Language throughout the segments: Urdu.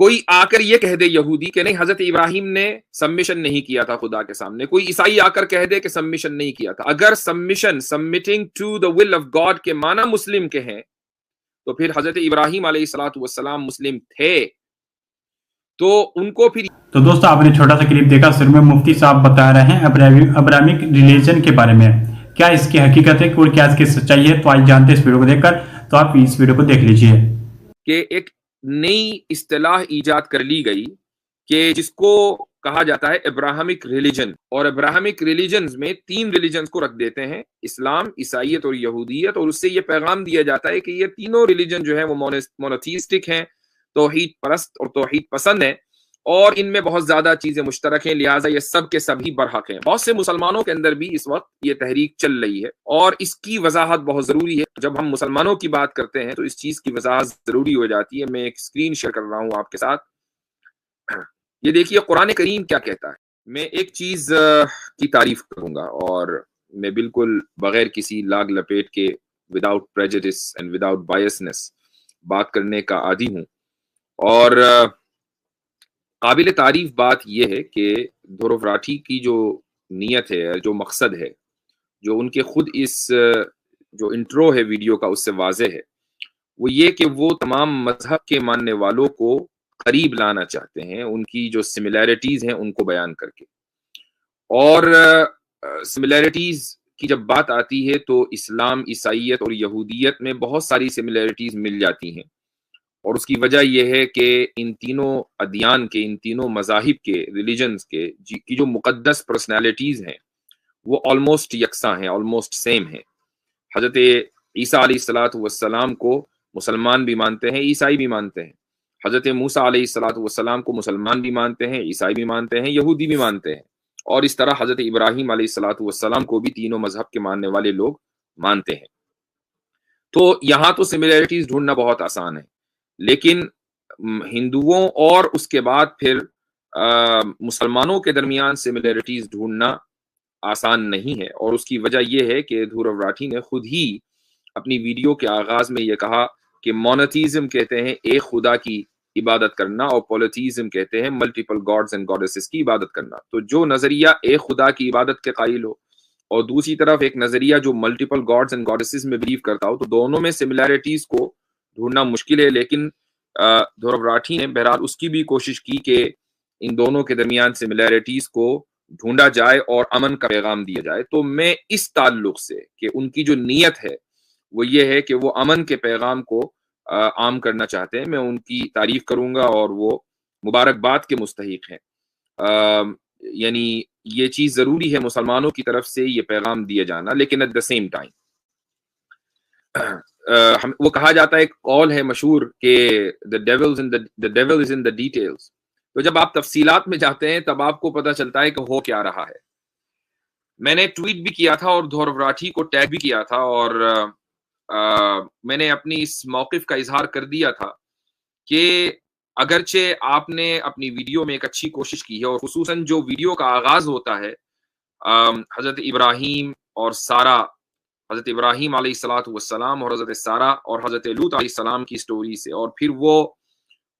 کوئی آ کر یہ کہہ دے یہودی کہ نہیں حضرت ابراہیم نے سبمیشن نہیں کیا تھا خدا کے سامنے، کوئی عیسائی آ کر کہہ دے کہ سبمیشن نہیں کیا تھا، اگر submission submitting to the will of God کے معنی مسلم کے ہیں تو پھر حضرت ابراہیم علیہ الصلوۃ والسلام مسلم تھے، تو ان کو پھر تو دوستو آپ نے چھوٹا سا کلپ دیکھا، سر میں مفتی صاحب بتا رہے ہیں ابراہمک ریلیجن کے بارے میں، کیا اس کی حقیقت ہے اور کیا اس کی سچائی ہے، تو آج جانتے ہیں اس ویڈیو کو دیکھ کر، تو آپ اس ویڈیو کو دیکھ لیجئے کہ ایک نئی اصطلاح ایجاد کر لی گئی کہ جس کو کہا جاتا ہے ابراہمک ریلیجن، اور ابراہمک ریلیجنز میں 3 ریلیجنز کو رکھ دیتے ہیں، اسلام، عیسائیت اور یہودیت، اور اس سے یہ پیغام دیا جاتا ہے کہ یہ تینوں ریلیجن جو ہیں وہ مونوتھیسٹک ہیں، توحید پرست اور توحید پسند ہیں، اور ان میں بہت زیادہ چیزیں مشترک ہیں، لہٰذا یہ سب کے سبھی برحق ہیں۔ بہت سے مسلمانوں کے اندر بھی اس وقت یہ تحریک چل رہی ہے، اور اس کی وضاحت بہت ضروری ہے۔ جب ہم مسلمانوں کی بات کرتے ہیں تو اس چیز کی وضاحت ضروری ہو جاتی ہے۔ میں ایک اسکرین شیئر کر رہا ہوں آپ کے ساتھ، یہ دیکھیے قرآن کریم کیا کہتا ہے۔ میں ایک چیز کی تعریف کروں گا، اور میں بالکل بغیر کسی لاگ لپیٹ کے without prejudice and without biases بات کرنے کا عادی ہوں، اور قابل تعریف بات یہ ہے کہ دھرو راٹھی کی جو نیت ہے، جو مقصد ہے، جو ان کے خود اس جو انٹرو ہے ویڈیو کا اس سے واضح ہے، وہ یہ کہ وہ تمام مذہب کے ماننے والوں کو قریب لانا چاہتے ہیں، ان کی جو سملیرٹیز ہیں ان کو بیان کر کے، اور سملیرٹیز کی جب بات آتی ہے تو اسلام، عیسائیت اور یہودیت میں بہت ساری سملیرٹیز مل جاتی ہیں، اور اس کی وجہ یہ ہے کہ ان تینوں ادیان کے، ان تینوں مذاہب کے، ریلیجنز کے کی جو مقدس پرسنالٹیز ہیں وہ آلموسٹ یکساں ہیں، آلموسٹ سیم ہیں۔ حضرت عیسیٰ علیہ الصلوۃ والسلام کو مسلمان بھی مانتے ہیں، عیسائی بھی مانتے ہیں۔ حضرت موسیٰ علیہ الصلوۃ والسلام کو مسلمان بھی مانتے ہیں، عیسائی بھی مانتے ہیں، یہودی بھی مانتے ہیں، اور اس طرح حضرت ابراہیم علیہ الصلوۃ والسلام کو بھی تینوں مذہب کے ماننے والے لوگ مانتے ہیں۔ تو یہاں تو سملیرٹیز ڈھونڈنا بہت آسان ہے، لیکن ہندوؤں اور اس کے بعد پھر مسلمانوں کے درمیان سملیرٹیز ڈھونڈنا آسان نہیں ہے، اور اس کی وجہ یہ ہے کہ دھرو راٹھی نے خود ہی اپنی ویڈیو کے آغاز میں یہ کہا کہ مونوتھیزم کہتے ہیں ایک خدا کی عبادت کرنا، اور پولیتھیزم کہتے ہیں ملٹیپل گاڈز اینڈ گاڈیسز کی عبادت کرنا۔ تو جو نظریہ ایک خدا کی عبادت کے قائل ہو، اور دوسری طرف ایک نظریہ جو ملٹیپل گاڈز اینڈ گاڈیسز میں بلیو کرتا ہو، تو دونوں میں سملیرٹیز کو ڈھونڈنا مشکل ہے، لیکن دھرو راٹھی نے بہرحال اس کی بھی کوشش کی کہ ان دونوں کے درمیان سملیرٹیز کو ڈھونڈا جائے اور امن کا پیغام دیا جائے۔ تو میں اس تعلق سے کہ ان کی جو نیت ہے وہ یہ ہے کہ وہ امن کے پیغام کو عام کرنا چاہتے ہیں، میں ان کی تعریف کروں گا، اور وہ مبارکباد کے مستحق ہیں۔ یعنی یہ چیز ضروری ہے مسلمانوں کی طرف سے یہ پیغام دیا جانا، لیکن ایٹ دا سیم ٹائم وہ کہا جاتا ہے، ایک قول ہے مشہور کہ the devil is in the details۔ تو جب آپ تفصیلات میں جاتے ہیں تب آپ کو پتہ چلتا ہے کہ ہو کیا رہا ہے۔ میں نے ٹویٹ بھی کیا تھا اور دھرو راٹھی کو ٹیگ بھی کیا تھا، اور میں نے اپنی اس موقف کا اظہار کر دیا تھا کہ اگرچہ آپ نے اپنی ویڈیو میں ایک اچھی کوشش کی ہے، اور خصوصاً جو ویڈیو کا آغاز ہوتا ہے حضرت ابراہیم اور سارہ، حضرت ابراہیم علیہ الصلوۃ والسلام اور حضرت سارہ اور حضرت لوط علیہ السلام کی سٹوری سے، اور پھر وہ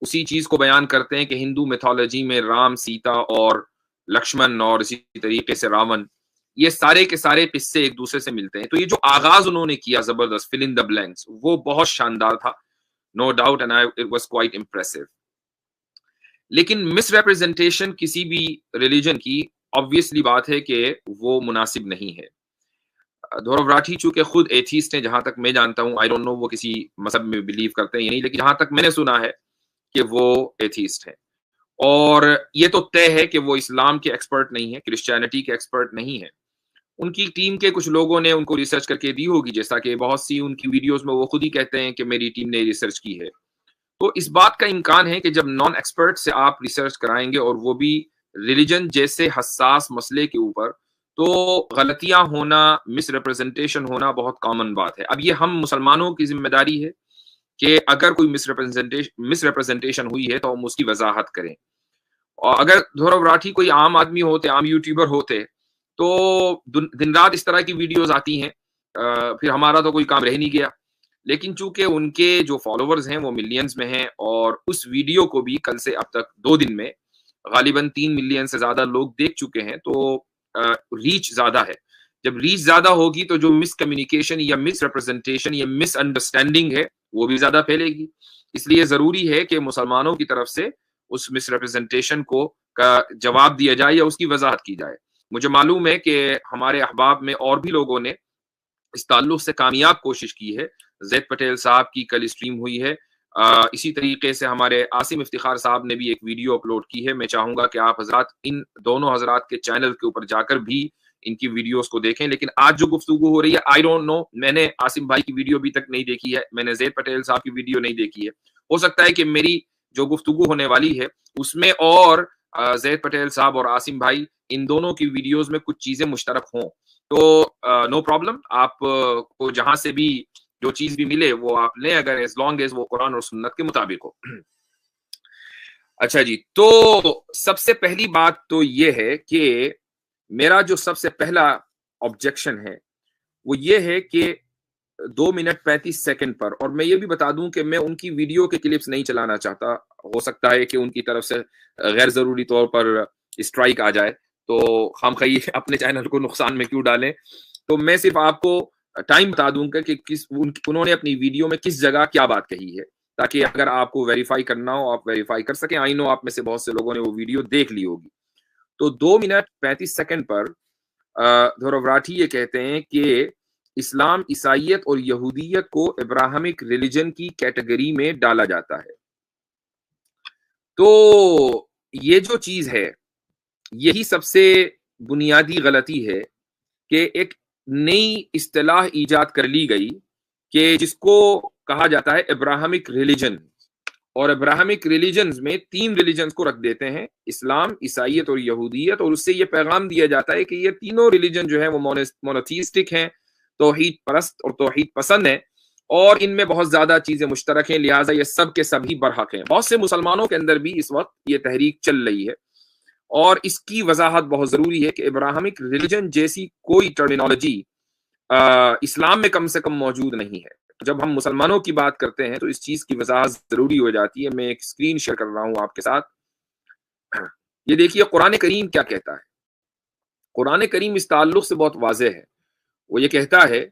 اسی چیز کو بیان کرتے ہیں کہ ہندو میتھولوجی میں رام، سیتا اور لکشمن اور اسی طریقے سے راون، یہ سارے کے سارے قصے ایک دوسرے سے ملتے ہیں۔ تو یہ جو آغاز انہوں نے کیا زبردست فل ان دا بلینکس، وہ بہت شاندار تھا، no doubt, and it was quite impressive. لیکن مس ریپرزنٹیشن کسی بھی ریلیجن کی obviously بات ہے کہ وہ مناسب نہیں ہے۔ دھرو راٹھی چونکہ خود ایتھیسٹ ہیں، جہاں تک میں جانتا ہوں، آئی ڈونٹ نو وہ کسی مذہب میں بلیو کرتے ہیں یا نہیں، لیکن جہاں تک میں نے سنا ہے کہ وہ ایتھیسٹ ہیں، اور یہ تو طے ہے کہ وہ اسلام کے ایکسپرٹ نہیں ہیں، کرسچینٹی کے ایکسپرٹ نہیں ہیں۔ ان کی ٹیم کے کچھ لوگوں نے ان کو ریسرچ کر کے دی ہوگی، جیسا کہ بہت سی ان کی ویڈیوز میں وہ خود ہی کہتے ہیں کہ میری ٹیم نے ریسرچ کی ہے۔ تو اس بات کا امکان ہے کہ جب نان ایکسپرٹ سے آپ ریسرچ کرائیں گے، اور وہ بھی ریلیجن جیسے حساس مسئلے کے اوپر، تو غلطیاں ہونا، مس ریپرزنٹیشن ہونا بہت کامن بات ہے۔ اب یہ ہم مسلمانوں کی ذمہ داری ہے کہ اگر کوئی مس ریپرزنٹیشن ہوئی ہے تو ہم اس کی وضاحت کریں، اور اگر دھرو راٹھی کوئی عام آدمی ہوتے، عام یوٹیوبر ہوتے، تو دن رات اس طرح کی ویڈیوز آتی ہیں، پھر ہمارا تو کوئی کام رہ نہیں گیا۔ لیکن چونکہ ان کے جو فالوورز ہیں وہ ملینز میں ہیں، اور اس ویڈیو کو بھی کل سے اب تک 2 دن میں غالباً 3 ملین سے زیادہ لوگ دیکھ چکے ہیں، تو ریچ زیادہ ہے. جب ریچ زیادہ ہوگی تو جو مس کمیونیکیشن یا مس ریپرزنٹیشن یا مس انڈرسٹینڈنگ ہے وہ بھی زیادہ پھیلے گی. اس لیے ضروری ہے کہ مسلمانوں کی طرف سے اس مس ریپرزنٹیشن کو کا جواب دیا جائے یا اس کی وضاحت کی جائے. مجھے معلوم ہے کہ ہمارے احباب میں اور بھی لوگوں نے اس تعلق سے کامیاب کوشش کی ہے. زید پٹیل صاحب کی کل اسٹریم ہوئی ہے، اسی طریقے سے ہمارے عاصم افتخار صاحب نے بھی ایک ویڈیو اپلوڈ کی ہے. میں چاہوں گا کہ آپ حضرات ان دونوں حضرات کے چینل کے اوپر جا کر بھی ان کی ویڈیوز کو دیکھیں. لیکن آج جو گفتگو ہو رہی ہے، آئی ڈونٹ نو، میں نے عاصم بھائی کی ویڈیو ابھی تک نہیں دیکھی ہے، میں نے زید پٹیل صاحب کی ویڈیو نہیں دیکھی ہے. ہو سکتا ہے کہ میری جو گفتگو ہونے والی ہے اس میں اور زید پٹیل صاحب اور عاصم بھائی ان دونوں کی ویڈیوز میں کچھ چیزیں مشترک ہوں، تو نو پرابلم، آپ کو جہاں سے بھی جو چیز بھی ملے وہ آپ لیں، اگر ایز لانگ ایز وہ قرآن اور سنت کے مطابق ہو. اچھا جی، تو سب سے پہلی بات تو یہ ہے کہ میرا جو سب سے پہلا آبجیکشن ہے وہ یہ ہے کہ 2 منٹ 35 سیکنڈ پر، اور میں یہ بھی بتا دوں کہ میں ان کی ویڈیو کے کلپس نہیں چلانا چاہتا. ہو سکتا ہے کہ ان کی طرف سے غیر ضروری طور پر اسٹرائک آ جائے، تو ہم اپنے چینل کو نقصان میں کیوں ڈالیں. تو میں صرف آپ کو ٹائم بتا دوں گا کہ انہوں نے اپنی ویڈیو میں کس جگہ کیا بات کہی ہے، تاکہ اگر آپ کو ویریفائی کرنا ہو آپ ویریفائی کر سکیں. آئی نو آپ میں سے بہت سے لوگوں نے وہ ویڈیو دیکھ لی ہوگی. تو 2 منٹ 35 سیکنڈ پر دھروراٹھی یہ کہتے ہیں کہ اسلام، عیسائیت اور یہودیت کو ابراہمک ریلیجن کی کیٹیگری میں ڈالا جاتا ہے. تو یہ جو چیز ہے یہی سب سے بنیادی غلطی ہے کہ ایک نئی اصطلاح ایجاد کر لی گئی کہ جس کو کہا جاتا ہے ابراہمک ریلیجن، اور ابراہمک ریلیجنز میں 3 ریلیجنز کو رکھ دیتے ہیں، اسلام، عیسائیت اور یہودیت، اور اس سے یہ پیغام دیا جاتا ہے کہ یہ تینوں ریلیجن جو ہیں وہ مونوتھیسٹک ہیں، توحید پرست اور توحید پسند ہیں، اور ان میں بہت زیادہ چیزیں مشترک ہیں، لہٰذا یہ سب کے سبھی برحق ہیں. بہت سے مسلمانوں کے اندر بھی اس وقت یہ تحریک چل رہی ہے، اور اس کی وضاحت بہت ضروری ہے کہ ابراہمک ریلیجن جیسی کوئی ٹرمینالوجی اسلام میں کم سے کم موجود نہیں ہے. جب ہم مسلمانوں کی بات کرتے ہیں تو اس چیز کی وضاحت ضروری ہو جاتی ہے. میں ایک اسکرین شیئر کر رہا ہوں آپ کے ساتھ. یہ دیکھیے قرآن کریم کیا کہتا ہے. قرآن کریم اس تعلق سے بہت واضح ہے. وہ یہ کہتا ہے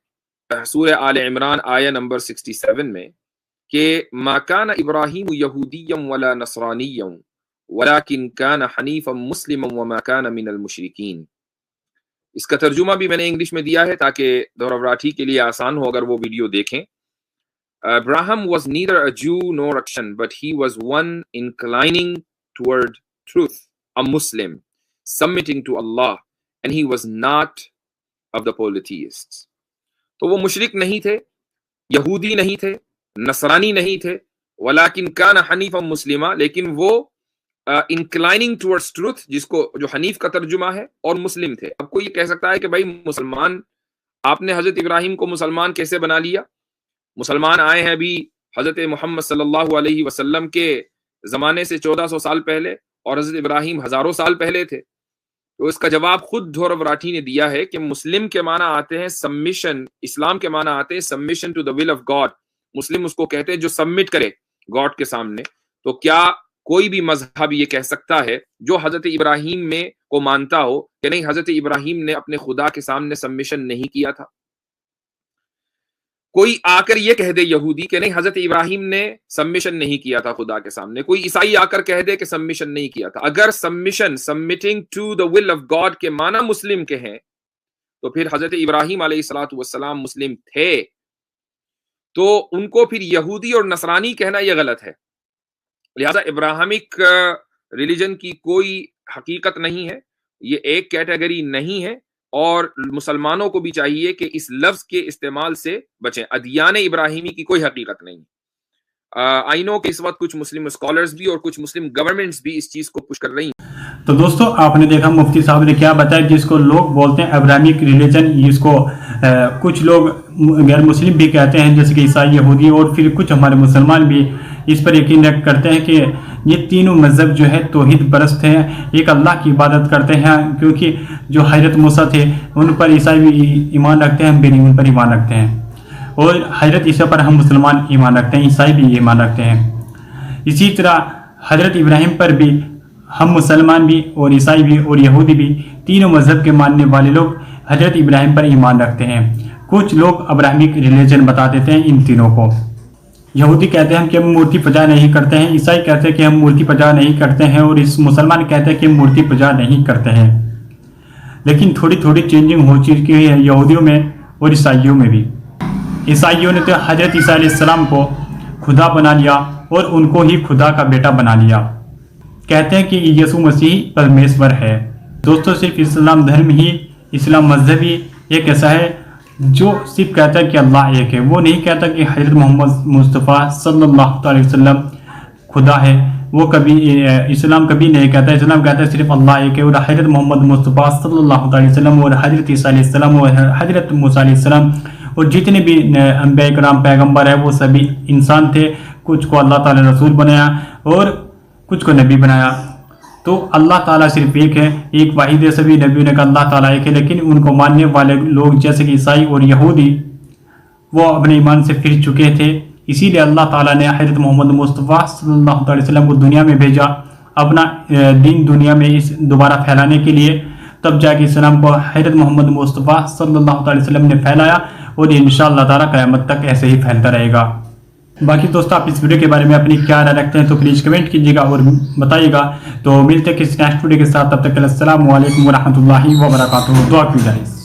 سورہ آل عمران آیہ نمبر 67 میں کہ ما کان ابراہیم یہودیا ولا نصرانیا ولکن کان حنیفا مسلما وما کان من المشرکین. اس کا ترجمہ بھی میں نے انگلش میں دیا ہے تاکہ دھروراٹھی کے لیے آسان ہو اگر وہ ویڈیو دیکھیں. Abraham was neither a Jew nor a Christian, but he was one inclining toward truth, a Muslim, submitting to Allah, and he was not of the polytheists. تو وہ مشرک نہیں تھے، یہودی نہیں تھے، نصرانی نہیں تھے، ولیکن کان حنیفا مسلما، لیکن وہ انکلائننگ ٹورڈز ٹروتھ، جس کو جو حنیف کا ترجمہ ہے، اور مسلم تھے. اب کوئی یہ کہہ سکتا ہے کہ بھائی مسلمان، آپ نے حضرت ابراہیم کو مسلمان کیسے بنا لیا؟ مسلمان آئے ہیں ابھی حضرت محمد صلی اللہ علیہ وسلم کے زمانے سے 1400 سال پہلے، اور حضرت ابراہیم ہزاروں سال پہلے تھے. تو اس کا جواب خود دھروراٹھی نے دیا ہے کہ مسلم کے معنی آتے ہیں سبمیشن، اسلام کے معنی آتے ہیں submission to the will of God. مسلم اس کو کہتے ہیں جو سبمٹ کرے گاڈ کے سامنے. تو کیا کوئی بھی مذہب یہ کہہ سکتا ہے جو حضرت ابراہیم میں کو مانتا ہو کہ نہیں حضرت ابراہیم نے اپنے خدا کے سامنے سبمیشن نہیں کیا تھا؟ کوئی آ کر یہ کہہ دے یہودی کہ نہیں حضرت ابراہیم نے سبمیشن نہیں کیا تھا خدا کے سامنے، کوئی عیسائی آ کر کہہ دے کہ سبمیشن نہیں کیا تھا. اگر submission, submitting to the will of God کے معنی مسلم کے ہیں تو پھر حضرت ابراہیم علیہ الصلوۃ والسلام مسلم تھے. تو ان کو پھر یہودی اور نصرانی کہنا یہ غلط ہے. لہذا ابراہمک ریلیجن کی کوئی حقیقت نہیں ہے، یہ ایک کیٹیگری نہیں ہے، اور مسلمانوں کو بھی چاہیے کہ اس لفظ کے استعمال سے بچیں. ادیان ابراہیمی کی کوئی حقیقت نہیں. آئی نو کہ اس وقت کچھ مسلم اسکالرز بھی اور کچھ مسلم گورنمنٹس بھی اس چیز کو پش کر رہی ہیں. تو دوستو آپ نے دیکھا مفتی صاحب نے کیا بتایا، جس کو لوگ بولتے ہیں ابراہمک ریلیجن، اس کو کچھ لوگ غیر مسلم بھی کہتے ہیں جیسے کہ عیسائی، یہودی، اور پھر کچھ ہمارے مسلمان بھی اس پر یقین کرتے ہیں کہ یہ تینوں مذہب جو ہے توحید پرست ہیں، ایک اللہ کی عبادت کرتے ہیں. کیونکہ جو حضرت موسیٰ تھے ان پر عیسائی بھی ایمان رکھتے ہیں، ہم بھی ان پر ایمان رکھتے ہیں. اور حضرت عیسیٰ پر ہم مسلمان ایمان رکھتے ہیں، عیسائی بھی ایمان رکھتے ہیں۔ اسی طرح حضرت ابراہیم پر بھی ہم مسلمان بھی اور عیسائی بھی اور یہودی بھی تینوں مذہب کے ماننے والے لوگ حضرت ابراہیم پر ایمان رکھتے ہیں۔ کچھ لوگ ابراہیمک ریلیجن بتا دیتے ہیں ان تینوں کو۔ یہودی کہتے ہیں کہ ہم مورتی پوجا نہیں کرتے ہیں، عیسائی کہتے ہیں کہ ہم مورتی پوجا نہیں کرتے ہیں، اور اس مسلمان کہتے ہیں کہ ہم مورتی پوجا نہیں کرتے ہیں۔ لیکن تھوڑی تھوڑی چینجنگ ہو چکی ہے یہودیوں میں اور عیسائیوں میں بھی۔ عیسائیوں نے تو حضرت عیسیٰ علیہ السلام کو خدا بنا لیا اور ان کو ہی خدا کا بیٹا بنا لیا، کہتے ہیں کہ یسوع مسیح پرمیشور ہے۔ دوستو، صرف اسلام دھرم ہی، اسلام مذہب ہی ایک ایسا ہے جو صرف کہتا ہے کہ اللہ ایک ہے، وہ نہیں کہتا کہ حضرت محمد مصطفیٰ صلی اللہ علیہ وسلم خدا ہے۔ وہ کبھی اسلام کبھی نہیں کہتا، اسلام کہتا ہے صرف اللہ ایک ہے، اور حضرت محمد مصطفیٰ صلی اللہ علیہ وسلم اور حضرت عیسیٰ علیہ السلام اور حضرت موسیٰ علیہ السلام اور جتنے بھی انبیاء کرام پیغمبر ہیں وہ سبھی انسان تھے، کچھ کو اللہ تعالیٰ نے رسول بنایا اور کچھ کو نبی بنایا۔ تو اللہ تعالیٰ صرف ایک ہے، ایک واحد ہے، سبھی نبیوں نے کہا اللہ تعالیٰ ایک ہے، لیکن ان کو ماننے والے لوگ جیسے کہ عیسائی اور یہودی وہ اپنے ایمان سے پھر چکے تھے۔ اسی لیے اللہ تعالیٰ نے حضرت محمد مصطفیٰ صلی اللہ علیہ وسلم کو دنیا میں بھیجا اپنا دین دنیا میں دوبارہ پھیلانے کے لیے، تب جا کے اسلام کو حضرت محمد مصطفیٰ صلی اللہ علیہ وسلم نے پھیلایا، اور انشاءاللہ تعالیٰ قیامت تک ایسے ہی پھیلتا رہے گا۔ باقی دوستو، آپ اس ویڈیو کے بارے میں اپنی کیا رائے رکھتے ہیں تو پلیز کمنٹ کیجیے گا اور بتائیے گا۔ تو ملتے ہیں کسی نیکسٹ ویڈیو کے ساتھ، تب تک السلام علیکم ورحمۃ اللہ وبرکاتہ۔ دعا کیجیے۔